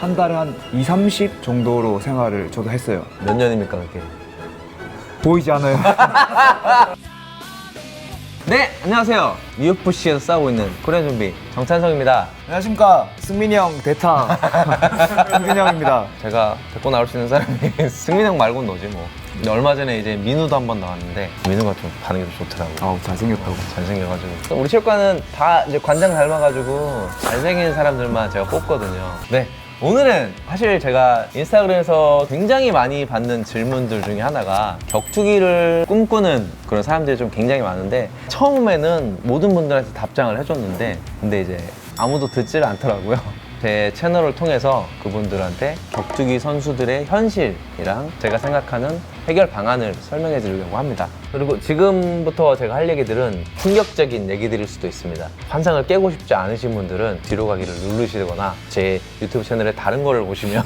한 달에 한 2, 30 정도로 생활을 저도 했어요. 몇 년입니까 그게? 보이지 않아요? 네, 안녕하세요. UFC에서 싸우고 있는 코리안 좀비 정찬성입니다. 안녕하십니까. 승민이 형 대타 승민이 형입니다. 제가 데리고 나올 수 있는 사람이 승민이 형 말고는 너지 뭐. 근데 얼마 전에 이제 민우도 한 번 나왔는데 민우가 좀 반응이 좀 좋더라고. 아우 잘생겼다고. 잘생겨가지고 우리 체육관은 다 이제 관장 닮아가지고 잘생긴 사람들만 제가 뽑거든요. 네, 오늘은 사실 제가 인스타그램에서 굉장히 많이 받는 질문들 중에 하나가 격투기를 꿈꾸는 그런 사람들이 좀 굉장히 많은데 처음에는 모든 분들한테 답장을 해줬는데 근데 이제 아무도 듣지를 않더라고요. 제 채널을 통해서 그분들한테 격투기 선수들의 현실이랑 제가 생각하는 해결 방안을 설명해 드리려고 합니다. 그리고 지금부터 제가 할 얘기들은 충격적인 얘기들일 수도 있습니다. 환상을 깨고 싶지 않으신 분들은 뒤로 가기를 누르시거나 제 유튜브 채널에 다른 거를 보시면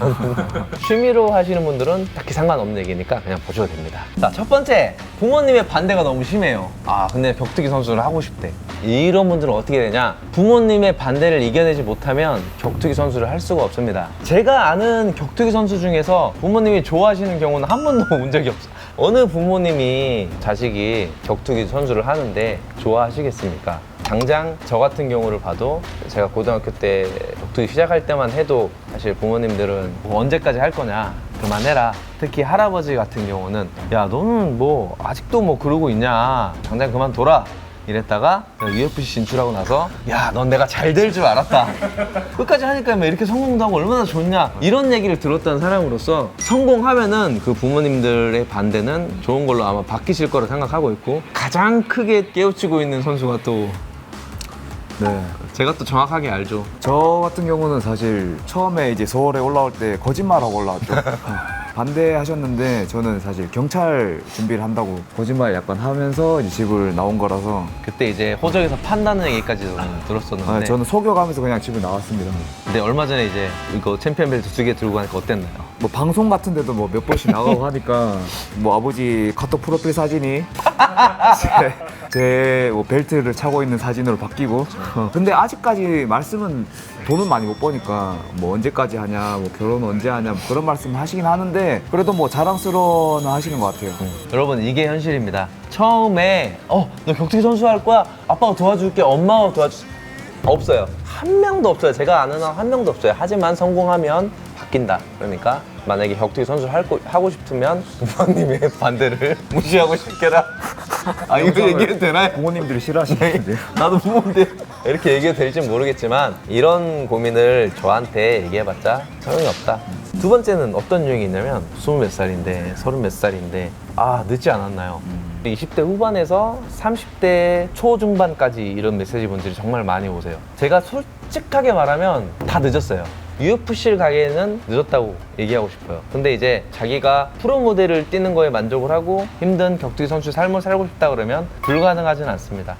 취미로 하시는 분들은 딱히 상관없는 얘기니까 그냥 보셔도 됩니다. 자, 첫 번째, 부모님의 반대가 너무 심해요. 아, 근데 격투기 선수를 하고 싶대. 이런 분들은 어떻게 되냐? 부모님의 반대를 이겨내지 못하면 격투기 선수를 할 수가 없습니다. 제가 아는 격투기 선수 중에서 부모님이 좋아하시는 경우는 한 번도 본 적이 없어요. 어느 부모님이 자식이 격투기 선수를 하는데 좋아하시겠습니까? 당장 저 같은 경우를 봐도 제가 고등학교 때 격투기 시작할 때만 해도 사실 부모님들은 뭐 언제까지 할 거냐, 그만해라. 특히 할아버지 같은 경우는 야, 너는 뭐 아직도 뭐 그러고 있냐, 당장 그만둬라 이랬다가 UFC 진출하고 나서 야, 넌 내가 잘 될 줄 알았다. 끝까지 하니까 뭐 이렇게 성공도 하고 얼마나 좋냐, 이런 얘기를 들었던 사람으로서 성공하면은 그 부모님들의 반대는 좋은 걸로 아마 바뀌실 거라 생각하고 있고, 가장 크게 깨우치고 있는 선수가 또 네. 제가 또 정확하게 알죠. 저 같은 경우는 사실 처음에 이제 서울에 올라올 때 거짓말하고 올라왔죠. 반대하셨는데 저는 사실 경찰 준비를 한다고 거짓말 약간 하면서 이제 집을 나온 거라서 그때 이제 호적에서 판다는 얘기까지 들었었는데 저는 속여가면서 그냥 집을 나왔습니다. 근데 얼마 전에 이제 이거 챔피언 벨트 2개 들고 가니까 어땠나요? 뭐 방송 같은 데도 뭐 몇 번씩 나가고 하니까 뭐 아버지 카톡 프로필 사진이 제 뭐 벨트를 차고 있는 사진으로 바뀌고 근데 아직까지 말씀은 돈은 많이 못 버니까 뭐 언제까지 하냐, 뭐 결혼 언제 하냐, 뭐 그런 말씀 하시긴 하는데 그래도 뭐 자랑스러워는 하시는 것 같아요. 여러분, 이게 현실입니다. 처음에 너 격투기 선수 할 거야? 아빠가 도와줄게, 엄마가 도와줄 없어요. 한 명도 없어요. 제가 아는 한 명도 없어요. 하지만 성공하면 바뀐다. 그러니까 만약에 격투기 선수를 하고 싶으면 부모님의 반대를 무시하고 싶게라. 아, 이거 얘기해도 되나요? 부모님들이 싫어하시는데. 나도 부모인데 이렇게 얘기해도 될지 모르겠지만 이런 고민을 저한테 얘기해봤자 소용이 없다. 두 번째는 어떤 유형이 있냐면 20몇 살인데 30몇 살인데 늦지 않았나요? 20대 후반에서 30대 초중반까지 이런 메시지 분들이 정말 많이 오세요. 제가 솔직하게 말하면 다 늦었어요. UFC를 가기에는 늦었다고 얘기하고 싶어요. 근데 이제 자기가 프로 모델을 뛰는 거에 만족을 하고 힘든 격투기 선수 삶을 살고 싶다 그러면 불가능하진 않습니다.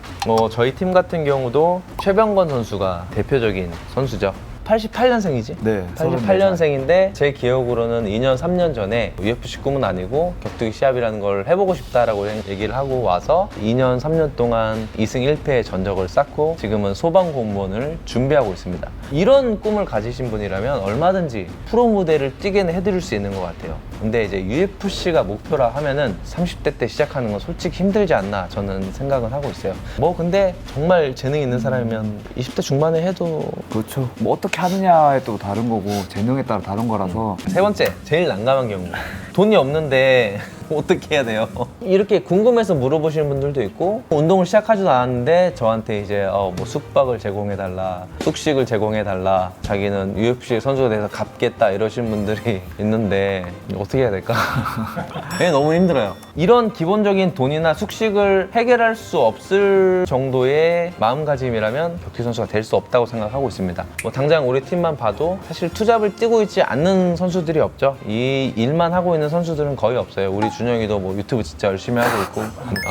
저희 팀 같은 경우도 최병건 선수가 대표적인 선수죠. 88년생이지? 네, 88년생인데 제 기억으로는 2년, 3년 전에 UFC 꿈은 아니고 격투기 시합이라는 걸 해보고 싶다라고 얘기를 하고 와서 2년, 3년 동안 2승 1패의 전적을 쌓고 지금은 소방공무원을 준비하고 있습니다. 이런 꿈을 가지신 분이라면 얼마든지 프로 무대를 뛰게 해드릴 수 있는 것 같아요. 근데 이제 UFC가 목표라 하면은 30대 때 시작하는 건 솔직히 힘들지 않나 저는 생각은 하고 있어요. 뭐 근데 정말 재능 있는 사람이면 20대 중반에 해도 그렇죠. 뭐 어떻게 하느냐에 또 다른 거고 재능에 따라 다른 거라서. 세 번째, 제일 난감한 경우. 돈이 없는데 어떻게 해야 돼요? 이렇게 궁금해서 물어보시는 분들도 있고 운동을 시작하지도 않았는데 저한테 이제 뭐 숙박을 제공해달라, 숙식을 제공해달라, 자기는 UFC 선수가 돼서 갚겠다 이러시는 분들이 있는데 어떻게 해야 될까? 네, 너무 힘들어요. 이런 기본적인 돈이나 숙식을 해결할 수 없을 정도의 마음가짐이라면 격투기 선수가 될 수 없다고 생각하고 있습니다. 뭐 당장 우리 팀만 봐도 사실 투잡을 뛰고 있지 않는 선수들이 없죠. 이 일만 하고 있는 선수들은 거의 없어요. 우리 준영이도 뭐 유튜브 진짜 열심히 하고 있고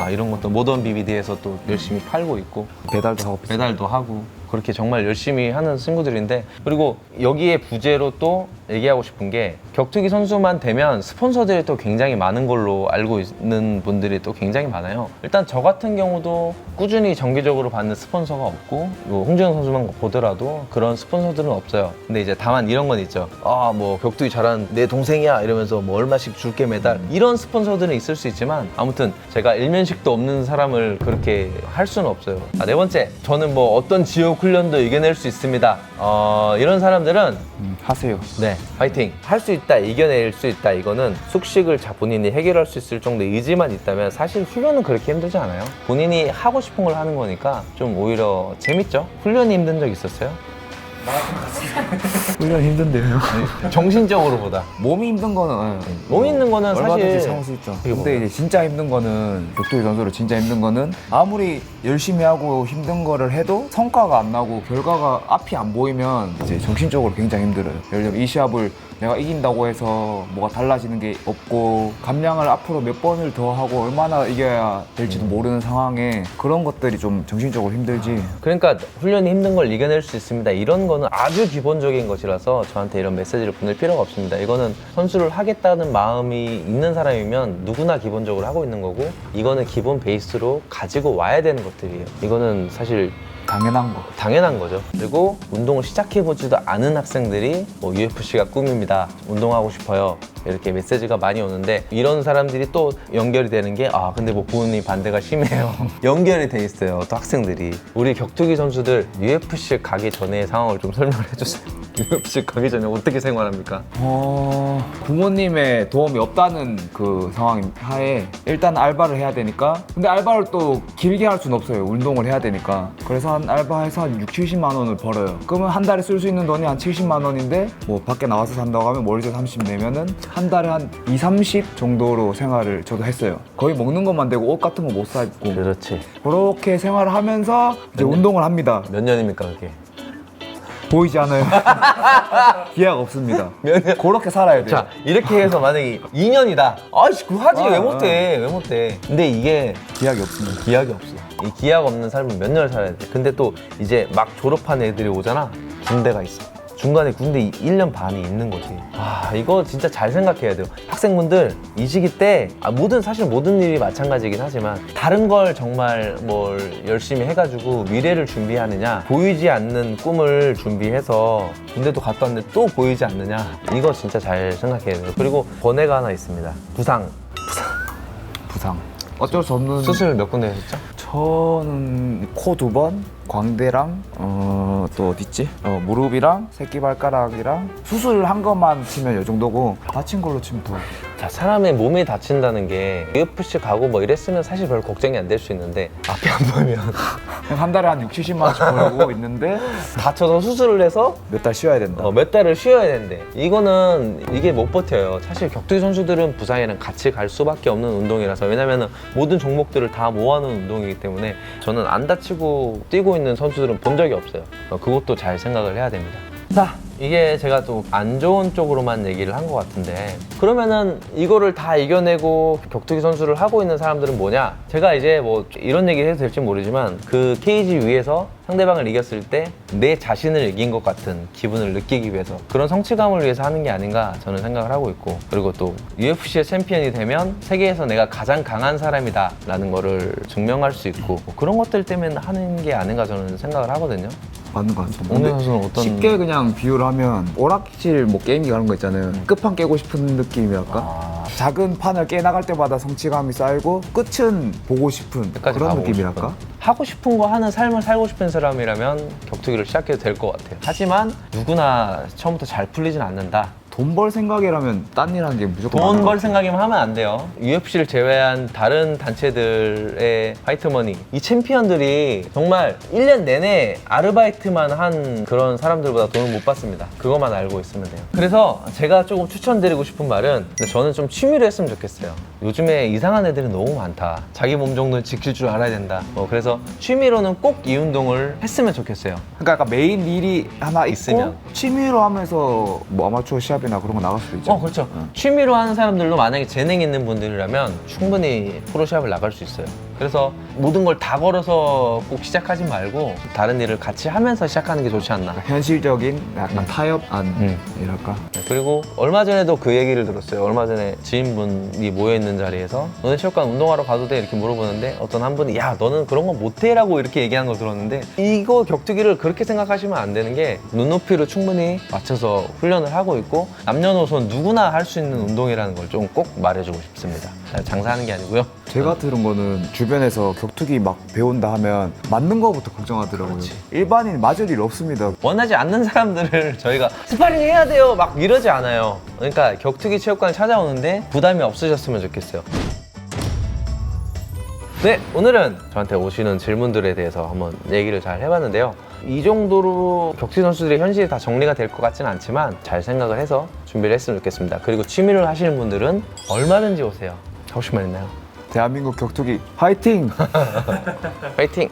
이런 것도 모던 BBD에서 또 열심히 팔고 있고 배달도 하고 배달도 하고 그렇게 정말 열심히 하는 친구들인데, 그리고 여기에 부재로 또 얘기하고 싶은 게 격투기 선수만 되면 스폰서들이 또 굉장히 많은 걸로 알고 있는 분들이 또 굉장히 많아요. 일단 저 같은 경우도 꾸준히 정기적으로 받는 스폰서가 없고, 뭐 홍진영 선수만 보더라도 그런 스폰서들은 없어요. 근데 이제 다만 이런 건 있죠. 아, 뭐 격투기 잘하는 내 동생이야 이러면서 뭐 얼마씩 줄게 매달, 이런 스폰서들은 있을 수 있지만 아무튼 제가 일면식도 없는 사람을 그렇게 할 수는 없어요. 네 번째, 저는 뭐 어떤 지옥 훈련도 이겨낼 수 있습니다. 이런 사람들은 하세요. 네, 파이팅! 할 수 있다, 이겨낼 수 있다, 이거는 숙식을 본인이 해결할 수 있을 정도의 의지만 있다면 사실 훈련은 그렇게 힘들지 않아요. 본인이 하고 싶은 걸 하는 거니까 좀 오히려 재밌죠? 훈련이 힘든 적 있었어요? 훈련 힘든데요. 정신적으로보다. 몸이 힘든 거는 몸이 있는 거는 얼마든지 사실 참을 수 있죠. 되게 근데 이제 진짜 힘든 거는 격투기 선수로 진짜 힘든 거는 아무리 열심히 하고 힘든 거를 해도 성과가 안 나고 결과가 앞이 안 보이면 이제 정신적으로 굉장히 힘들어요. 예를 들면 이 시합을 내가 이긴다고 해서 뭐가 달라지는 게 없고 감량을 앞으로 몇 번을 더 하고 얼마나 이겨야 될지도 모르는 상황에 그런 것들이 좀 정신적으로 힘들지. 그러니까 훈련이 힘든 걸 이겨낼 수 있습니다. 이런 거는 아주 기본적인 것이라서 저한테 이런 메시지를 보낼 필요가 없습니다. 이거는 선수를 하겠다는 마음이 있는 사람이면 누구나 기본적으로 하고 있는 거고, 이거는 기본 베이스로 가지고 와야 되는 것들이에요. 이거는 사실 당연한 거죠. 그리고 운동을 시작해보지도 않은 학생들이 뭐 UFC가 꿈입니다, 운동하고 싶어요, 이렇게 메시지가 많이 오는데, 이런 사람들이 또 연결이 되는 게 근데 뭐 부모님 반대가 심해요. 연결이 돼 있어요, 또 학생들이. 우리 격투기 선수들 UFC 가기 전의 상황을 좀 설명을 해주세요. UFC 가기 전에 어떻게 생활합니까? 부모님의 도움이 없다는 그 상황 하에 일단 알바를 해야 되니까, 근데 알바를 또 길게 할 수는 없어요. 운동을 해야 되니까. 그래서 한 알바해서 한 6, 70만 원을 벌어요. 그러면 한 달에 쓸 수 있는 돈이 한 70만 원인데 뭐 밖에 나와서 산다고 하면 월세 30 내면은 한 달에 한 2, 30 정도로 생활을 저도 했어요. 거의 먹는 것만 되고 옷 같은 거 못 사 입고. 그렇지. 그렇게 생활을 하면서 이제 운동을 합니다. 몇 년입니까 그게? 보이지 않아요. 기약 없습니다. 그렇게 살아야 돼요. 자, 이렇게 해서 만약에 2년이다. 아이씨, 그거 하지. 왜 못해? 왜 못해? 근데 이게 기약이 없습니다. 기약이 없어. 이 기약 없는 삶은 몇 년을 살아야 돼. 근데 또 이제 막 졸업한 애들이 오잖아. 군대가 있어. 중간에 군대 1년 반이 있는 거지. 이거 진짜 잘 생각해야 돼요. 학생분들 이 시기 때 사실 모든 일이 마찬가지긴 하지만 다른 걸 정말 뭘 열심히 해가지고 미래를 준비하느냐, 보이지 않는 꿈을 준비해서 군대도 갔다 왔는데 또 보이지 않느냐, 이거 진짜 잘 생각해야 돼요. 그리고 번외가 하나 있습니다. 부상. 어쩔 수 없는. 수술 몇 군데 하셨죠? 저는 코 2번, 광대랑 또 어딨지? 무릎이랑 새끼발가락이랑 수술한 것만 치면 이 정도고, 다친 걸로 치면 더. 자, 사람의 몸이 다친다는 게 UFC 가고 뭐 이랬으면 사실 별 걱정이 안 될 수 있는데, 앞이 안 보이면 한 달에 한 6, 70만 원씩 벌고 있는데 다쳐서 수술을 해서 몇 달 쉬어야 된다. 몇 달을 쉬어야 된대. 이게 못 버텨요. 사실 격투기 선수들은 부상이랑 같이 갈 수밖에 없는 운동이라서, 왜냐면은 모든 종목들을 다 모아놓은 운동이기 때문에 저는 안 다치고 뛰고 있는 선수들은 본 적이 없어요. 그것도 잘 생각을 해야 됩니다. 자, 이게 제가 또 안 좋은 쪽으로만 얘기를 한 것 같은데, 그러면은 이거를 다 이겨내고 격투기 선수를 하고 있는 사람들은 뭐냐? 제가 이제 뭐 이런 얘기를 해도 될지 모르지만, 그 케이지 위에서 상대방을 이겼을 때 내 자신을 이긴 것 같은 기분을 느끼기 위해서, 그런 성취감을 위해서 하는 게 아닌가 저는 생각을 하고 있고, 그리고 또 UFC의 챔피언이 되면 세계에서 내가 가장 강한 사람이다 라는 거를 증명할 수 있고, 뭐 그런 것들 때문에 하는 게 아닌가 저는 생각을 하거든요. 맞는 것 같습니다. 오늘 선수는 어떤... 쉽게 그냥 비유를 하면 오락실 뭐 게임기 가는 거 있잖아요. 끝판 깨고 싶은 느낌이랄까? 작은 판을 깨나갈 때마다 성취감이 쌓이고 끝은 보고 싶은 끝까지 그런 가보고 느낌이랄까? 싶은. 하고 싶은 거 하는 삶을 살고 싶은 사람이라면 격투기를 시작해도 될 것 같아요. 하지만 누구나 처음부터 잘 풀리진 않는다. 돈 벌 생각이라면 딴 일 하는 게 무조건 돈 맞는 것 벌 같아요. 생각이면 하면 안 돼요. UFC를 제외한 다른 단체들의 파이트머니, 이 챔피언들이 정말 1년 내내 아르바이트만 한 그런 사람들보다 돈을 못 받습니다. 그것만 알고 있으면 돼요. 그래서 제가 조금 추천드리고 싶은 말은, 근데 저는 좀 취미로 했으면 좋겠어요. 요즘에 이상한 애들이 너무 많다. 자기 몸 정도는 지킬 줄 알아야 된다. 그래서 취미로는 꼭 이 운동을 했으면 좋겠어요. 그러니까 약간 메인 일이 하나 있고 있으면. 취미로 하면서 뭐 아마추어 시합이나 그런 거 나갈 수도 있죠. 그렇죠. 취미로 하는 사람들도 만약에 재능 있는 분들이라면 충분히 프로 시합을 나갈 수 있어요. 그래서 모든 걸 다 걸어서 꼭 시작하지 말고 다른 일을 같이 하면서 시작하는 게 좋지 않나. 현실적인 약간 타협안이랄까. 그리고 얼마 전에도 그 얘기를 들었어요. 얼마 전에 지인분이 모여있는 자리에서 너네 체육관 운동하러 가도 돼? 이렇게 물어보는데 어떤 한 분이 야 너는 그런 거 못해? 라고 이렇게 얘기하는 걸 들었는데 이거 격투기를 그렇게 생각하시면 안 되는 게 눈높이로 충분히 맞춰서 훈련을 하고 있고 남녀노소 누구나 할 수 있는 운동이라는 걸 좀 꼭 말해주고 싶습니다. 장사하는 게 아니고요. 제가 들은 거는 주변에서 격투기 막 배운다 하면 맞는 거부터 걱정하더라고요. 일반인 맞을 일 없습니다. 원하지 않는 사람들을 저희가 스파링 해야 돼요 막 이러지 않아요. 그러니까 격투기 체육관 찾아오는데 부담이 없으셨으면 좋겠어요. 네, 오늘은 저한테 오시는 질문들에 대해서 한번 얘기를 잘 해봤는데요. 이 정도로 격투기 선수들의 현실이 다 정리가 될 것 같지는 않지만 잘 생각을 해서 준비를 했으면 좋겠습니다. 그리고 취미를 하시는 분들은 얼마든지 오세요. 하고 싶은 말 있나요? 대한민국 격투기 화이팅! 파이팅!